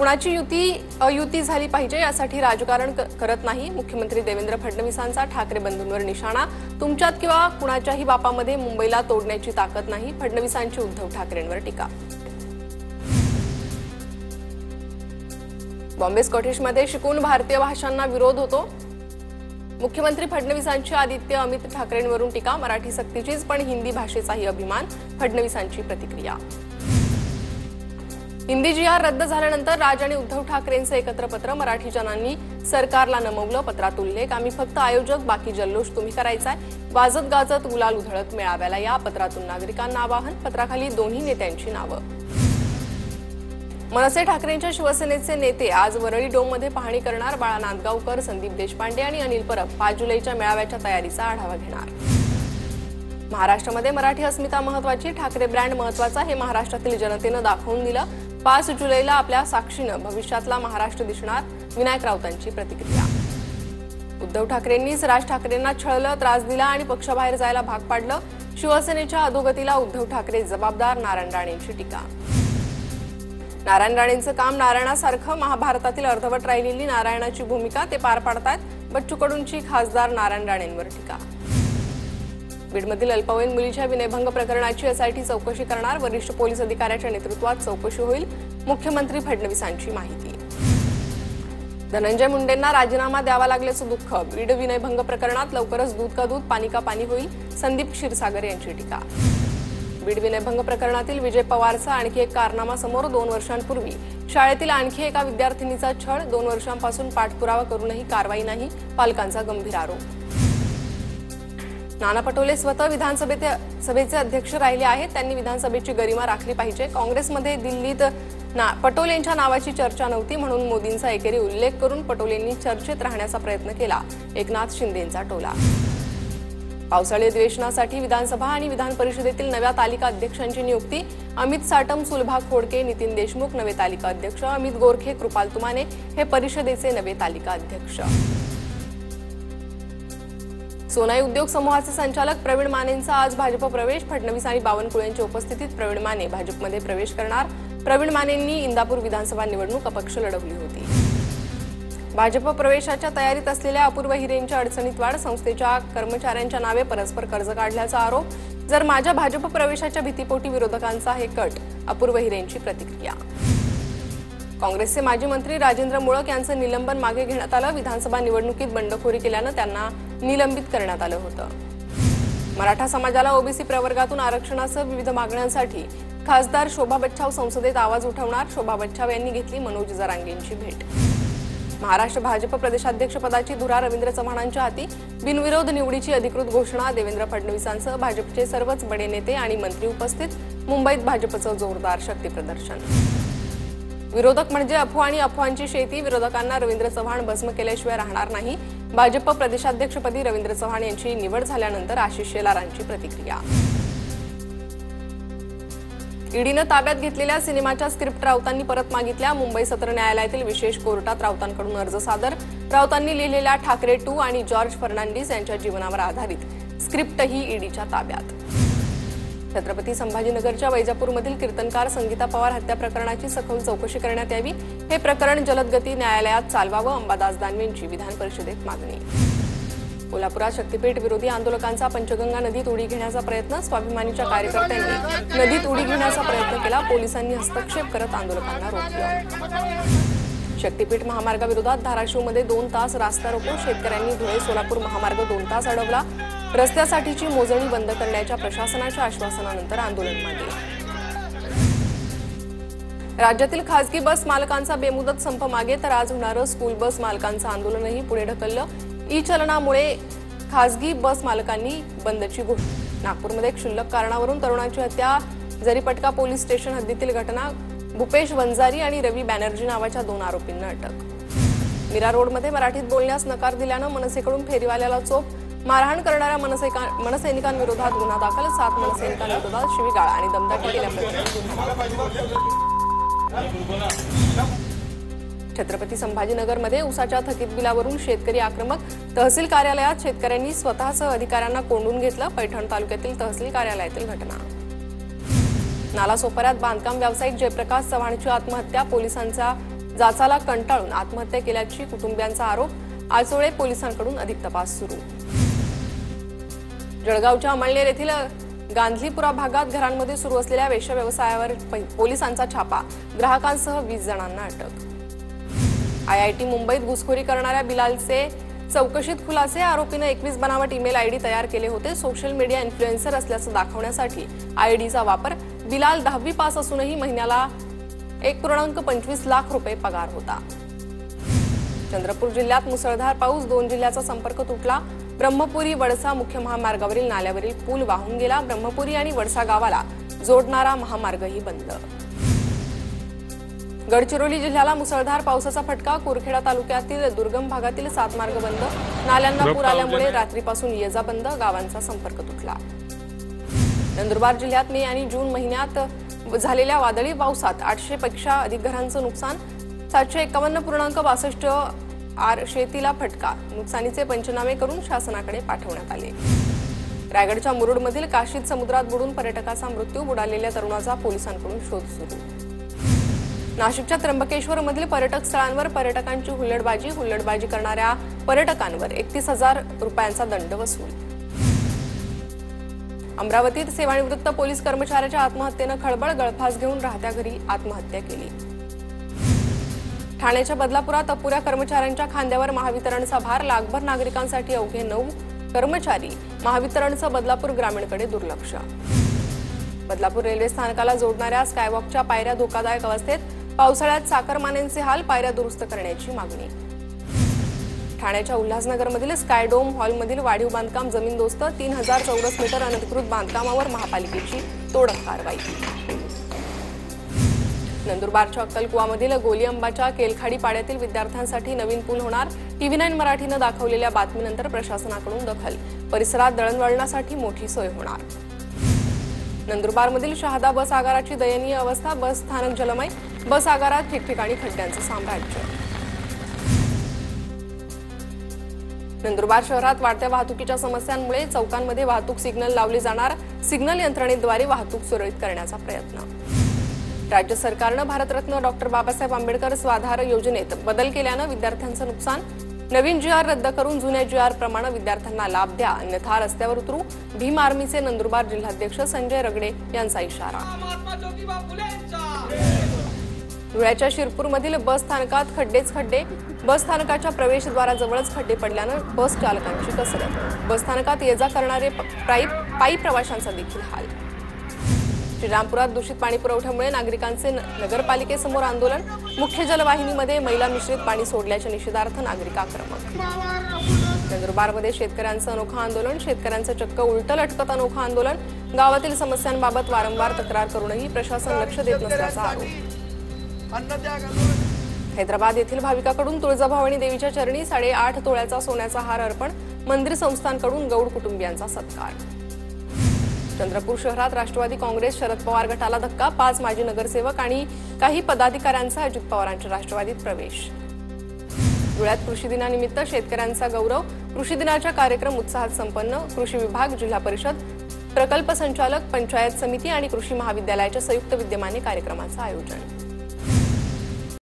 कुणाची युती अयुती झाली पाहिजे यासाठी राजकारण करत नाही। मुख्यमंत्री देवेंद्र फडणवीसांचा ठाकरे बंधूंवर निशाणा। तुमच्यात किंवा कुणाच्याही बापामध्ये मुंबईला तोडण्याची ताकद नाही। फडणवीसांची उद्धव ठाकरेंवर टीका। बॉम्बे स्कॉटिशमध्ये शिकून भारतीय भाषांना विरोध होतो। मुख्यमंत्री फडणवीसांची आदित्य अमित ठाकरेंवरून टीका। मराठी सक्तीचीच पण हिंदी भाषेचाही अभिमान। फडणवीसांची प्रतिक्रिया। हिंदी जी.आर. रद्द झाल्यानंतर राज आणि उद्धव ठाकरेंचे एकत्र पत्र। मराठी जनांनी सरकारला नमवलं। पत्रात उल्लेख, आम्ही फक्त आयोजक, बाकी जल्लोष तुम्ही करायचाय। वाजत गाजत गुलाल उधळत मेळाव्याला या। पत्रातून नागरिकांना आवाहन। पत्राखाली दोन्ही नेत्यांची नावं। मनसे ठाकरेंच्या शिवसेनेचे नेते आज वरळी डोममध्ये पाहणी करणार। बाळा नांदगावकर, संदीप देशपांडे आणि अनिल परब 5 जुलैच्या मेळाव्याच्या तयारीचा आढावा घेणार। महाराष्ट्रामध्ये मराठी अस्मिता महत्वाची, ठाकरे ब्रँड महत्वाचा हे महाराष्ट्रातील जनतेनं दाखवून दिलं। 5 जुलैला आपल्या साक्षीनं भविष्यातला महाराष्ट्र दिसणार। विनायक राऊतांची प्रतिक्रिया। उद्धव ठाकरेंनीच राज ठाकरेंना छळलं, त्रास दिला आणि पक्षाबाहेर जायला भाग पाडलं। शिवसेनेच्या अधोगतीला उद्धव ठाकरे जबाबदार। नारायण राणेंची टीका। नारायण राणेंचं काम नारायणासारखं। महाभारतातील अर्धवट राहिलेली नारायणाची भूमिका ते पार पाडतायत। बच्चू कडूंची खासदार नारायण राणेंवर टीका। बीडमधील अल्पवयीन मुलीच्या विनयभंग प्रकरणाची एसआयटी चौकशी करणार। वरिष्ठ पोलीस अधिकाऱ्याच्या नेतृत्वात चौकशी होईल। मुख्यमंत्री फडणवीसांची माहिती। धनंजय मुंडेंना राजीनामा द्यावा लागल्याचं दुःख। बीड विनयभंग प्रकरणात लवकरच दूध का दूध, पाणी का पाणी होईल। संदीप क्षीरसागर यांची टीका। बीड विनयभंग प्रकरणातील विजय पवारचा आणखी एक कारनामा समोर। 2 वर्षांपूर्वी शाळेतील आणखी एका विद्यार्थिनीचा छळ। 2 वर्षांपासून पाठपुरावा करूनही कारवाई नाही। पालकांचा गंभीर आरोप। नाना पटोले स्वतः विधानसभेचे अध्यक्ष राहिले आहेत। त्यांनी विधानसभेची गरिमा राखली पाहिजे। काँग्रेसमध्ये दिल्लीत पटोलेंच्या नावाची चर्चा नव्हती म्हणून मोदींचा एकेरी उल्लेख करून पटोलेंनी चर्चेत राहण्याचा प्रयत्न केला। एकनाथ शिंदेंचा टोला। पावसाळी अधिवेशनासाठी विधानसभा आणि विधान परिषदेतील नव्या तालिका अध्यक्षांची नियुक्ती। अमित साटम, सुलभा खोडके, नितीन देशमुख नवे तालिका अध्यक्ष। अमित गोरखे, कृपाल तुमाने हे परिषदेचे नवे तालिका अध्यक्ष। सोनाई उद्योग समूहाचे संचालक प्रवीण मानेंचा आज भाजप प्रवेश। फडणवीस आणि बावनकुळेंच्या उपस्थितीत प्रवीण माने भाजपमध्ये प्रवेश करणार। प्रवीण मानेंनी इंदापूर विधानसभा निवडणूक अपक्ष लढवली होती। भाजप प्रवेशाच्या तयारीत असलेल्या अपूर्व हिरेंच्या अडचणीत वाढ। संस्थेच्या कर्मचाऱ्यांच्या नावे परस्पर कर्ज काढल्याचा आरोप। जर माझ्या भाजप प्रवेशाच्या भीतीपोटी विरोधकांचा हे कट। अपूर्व हिरेंची प्रतिक्रिया। काँग्रेसचे माजी मंत्री राजेंद्र मुळक यांचं निलंबन मागे घेण्यात आलं। विधानसभा निवडणुकीत बंडखोरी केल्यानं त्यांना निलंबित करण्यात आलं होतं। मराठा समाजाला ओबीसी प्रवर्गातून आरक्षणासह विविध मागण्यांसाठी खासदार शोभा बच्छाव संसदेत आवाज उठवणार। शोभा बच्छाव यांनी घेतली मनोज जरांगेंची भेट। महाराष्ट्र भाजप प्रदेशाध्यक्षपदाची धुरा रवींद्र चव्हाणांच्या हाती। बिनविरोध निवडीची अधिकृत घोषणा। देवेंद्र फडणवीसांसह भाजपचे सर्वच बडे नेते आणि मंत्री उपस्थित। मुंबईत भाजपचं जोरदार शक्तीप्रदर्शन। विरोधक म्हणजे अफवा आणि अफवांची शेती। विरोधकांना रवींद्र चव्हाण भस्म केल्याशिवाय राहणार नाही। भाजप प्रदेशाध्यक्षपदी रवींद्र चव्हाण यांची निवड झाल्यानंतर आशिष शेलारांची प्रतिक्रिया। ईडीनं ताब्यात घेतलेल्या सिनेमाच्या स्क्रिप्ट राऊतांनी परत मागितल्या। मुंबई सत्र न्यायालयातील विशेष कोर्टात राऊतांकडून अर्ज सादर। राऊतांनी लिहिलेल्या ठाकरे 2 आणि जॉर्ज फर्नांडिस यांच्या जीवनावर आधारित स्क्रिप्टही ईडीच्या ताब्यात। छत्रपती संभाजीनगरच्या वैजापूरमधील कीर्तनकार संगीता पवार हत्या प्रकरणाची सखोल चौकशी करण्यात यावी। हे प्रकरण जलदगती न्यायालयात चालवावं। अंबादास दानवेंची विधान परिषदेत मागणी। कोल्हापुरात शक्तीपीठ विरोधी आंदोलकांचा पंचगंगा नदीत उडी घेण्याचा प्रयत्न। स्वाभिमानीच्या कार्यकर्त्यांनी नदीत उडी घेण्याचा प्रयत्न केला। पोलिसांनी हस्तक्षेप करत आंदोलकांना रोखलं। शक्तीपीठ महामार्गाविरोधात धाराशिवमध्ये 2 तास रास्ता रोको। शेतकऱ्यांनी धुळे सोलापूर महामार्ग 2 तास अडवला। रस्त्यासाठीची मोजणी बंद करण्याच्या प्रशासनाच्या आश्वासनानंतर आंदोलन मागे। राज्यातील खासगी बस मालकांचा बेमुदत संप मागे तर आज होणारं स्कूल बस मालकांचं आंदोलनही पुढे ढकललं। ई-चलनामुळे खासगी बस मालकांनी बंदची घोषणा। नागपूरमध्ये क्षुल्लक कारणावरून तरुणाची हत्या। जरीपटका पोलीस स्टेशन हद्दीतील घटना। भूपेश वंजारी आणि रवी बॅनर्जी नावाच्या 2 आरोपींना अटक। मीरा रोडमध्ये मराठीत बोलण्यास नकार दिल्यानं मनसेकडून फेरीवाल्याला चोप। मारहाण करणाऱ्या मनसैनिकांविरोधात गुन्हा दाखल। 7 मनसैनिकांविरोधात शिवीगाळ आणि दमदाटी केल्याप्रकरणी। छत्रपती संभाजीनगरमध्ये ऊसाच्या थकीत बिलावरून शेतकरी आक्रमक। तहसील कार्यालयात शेतकऱ्यांनी स्वतःसह अधिकाऱ्यांना कोंडून घेतलं। पैठण तालुक्यातील तहसील कार्यालयातील घटना। नालासोपाऱ्यात बांधकाम व्यावसायिक जयप्रकाश चव्हाणची आत्महत्या। पोलिसांचा जाचाला कंटाळून आत्महत्या केल्याची कुटुंबियांचा आरोप। आचोळे पोलिसांकडून अधिक तपास सुरू। जळगावच्या अमळनेर येथील गांधलीपुरा भागात घरांमध्ये सुरू असलेल्या वेश्या व्यवसायावर पोलिसांचा छापा। ग्राहकांसह 20 जणांना अटक। आयआयटी मुंबईत घुसखोरी करणाऱ्या बिलालचे चौकशीत खुलासे। आरोपीने 21 बनावट ईमेल आयडी तयार केले होते। सोशल मीडिया इन्फ्लुएन्सर असल्याचं दाखवण्यासाठी आयडीचा वापर। बिलाल 10वी पास असूनही महिन्याला 1.25 लाख रुपये पगार होता। चंद्रपूर जिल्ह्यात मुसळधार पाऊस। 2 जिल्ह्याचा संपर्क तुटला। ब्रह्मपुरी वडसा मुख्य महामार्गावरील नाल्यावरील पूल वाहून गेला। ब्रह्मपुरी आणि वडसा गावाला जोडणारा महामार्गही बंद। गडचिरोली जिल्ह्याला मुसळधार पावसाचा फटका। कुरखेडा तालुक्यातील दुर्गम भागातील 7 मार्ग बंद। नाल्यांना पूर आल्यामुळे रात्रीपासून ये-जा बंद। गावांचा संपर्क तुटला। नंदुरबार जिल्ह्यात मे आणि जून महिन्यात झालेल्या वादळी पावसात 800 पेक्षा अधिक घरांचं नुकसान। 751.62 आर शेतीला फटका। नुकसानीचे पंचनामे करून शासनाकडे पाठवण्यात आले। रायगडच्या मुरुडमधील काशीद समुद्रात बुडून पर्यटकाचा मृत्यू। बुडालेल्या तरुणाचा पोलिसांकडून शोध सुरू। नाशिकच्या त्र्यंबकेश्वरमधील पर्यटक स्थळांवर पर्यटकांची हुल्लडबाजी करणाऱ्या पर्यटकांवर 31,000 रुपयांचा दंड वसूल। अमरावतीत सेवानिवृत्त पोलीस कर्मचाऱ्याच्या आत्महत्येनं खळबळ। गळफास घेऊन राहत्या घरी आत्महत्या केली। ठाण्याच्या बदलापुरात अपुऱ्या कर्मचाऱ्यांच्या खांद्यावर महावितरणचा भार। लाखभर नागरिकांसाठी अवघे 9 कर्मचारी। महावितरणचं बदलापूर ग्रामीणकडे दुर्लक्ष। बदलापूर रेल्वे स्थानकाला जोडणाऱ्या स्कायवॉकच्या पायऱ्या धोकादायक अवस्थेत। पावसाळ्यात चाकरमान्यांचे हाल। पायऱ्या दुरुस्त करण्याची मागणी। ठाण्याच्या उल्हासनगरमधील स्कायडोम हॉलमधील वाढीव बांधकाम जमीनदोस्त। 3000 चौरस मीटर अनधिकृत बांधकामावर महापालिकेची तोडक कारवाई। नंदुरबारच्या अक्कलकुवामधील गोलीअंबाच्या केलखाडी पाड्यातील विद्यार्थ्यांसाठी नवीन पूल होणार। TV9 मराठीनं दाखवलेल्या बातमीनंतर प्रशासनाकडून दखल। परिसरात दळणवळणासाठी मोठी सोय होणार। नंदुरबारमधील शहादा बस आगाराची दयनीय अवस्था। बस स्थानक जलमय। बस आगारात ठिकठिकाणी खड्ड्यांचं साम्राज्य। नंदुरबार शहरात वाढत्या वाहतुकीच्या समस्यांमुळे चौकांमध्ये वाहतूक सिग्नल लावले जाणार। सिग्नल यंत्रणेद्वारे वाहतूक सुरळीत करण्याचा प्रयत्न। राज्य सरकारनं भारतरत्न डॉक्टर बाबासाहेब आंबेडकर स्वाधार योजनेत बदल केल्यानं विद्यार्थ्यांचं नुकसान। नवीन GR रद्द करून जुन्या GR प्रमाणे विद्यार्थ्यांना लाभ द्या, अन्यथा रस्त्यावर उतरू। भीम आर्मीचे नंदुरबार जिल्हाध्यक्ष संजय रगडे यांचा इशारा। धुळ्याच्या शिरपूरमधील बस स्थानकात खड्डेच खड्डे। बस स्थानकाच्या प्रवेशद्वाराजवळच खड्डे पडल्यानं बस चालकांची कसरत। बस स्थानकात ये-जा करणारे पायी प्रवाशांचा देखील हाल। श्रीरामपुरात दूषित पाणी पुरवठ्यामुळे नागरिकांचे नगरपालिकेसमोर आंदोलन। मुख्य जलवाहिनीमध्ये मैला मिश्रित पाणी सोडल्याच्या निषेधार्थ नागरिक आक्रमक। नंदुरबारमध्ये शेतकऱ्यांचं अनोखं आंदोलन। शेतकऱ्यांचं चक्क उलटं लटकत अनोखं आंदोलन। गावातील समस्यांबाबत वारंवार तक्रार करूनही प्रशासन लक्ष देत नसल्याचा आरोप। हैदराबाद येथील भाविकाकडून तुळजाभवानी देवीच्या चरणी 8.5 तोळ्याचा सोन्याचा हार अर्पण। मंदिर संस्थांकडून गौड कुटुंबियांचा सत्कार। चंद्रपूर शहरात राष्ट्रवादी काँग्रेस शरद पवार गटाला धक्का। 5 माजी नगरसेवक आणि काही पदाधिकाऱ्यांचा अजित पवारांच्या राष्ट्रवादीत प्रवेश। धुळ्यात कृषी दिनानिमित्त शेतकऱ्यांचा गौरव। कृषी दिनाचा कार्यक्रम उत्साहात संपन्न। कृषी विभाग, जिल्हा परिषद, प्रकल्प संचालक, पंचायत समिती आणि कृषी महाविद्यालयाच्या संयुक्त विद्यमाने कार्यक्रमाचं आयोजन।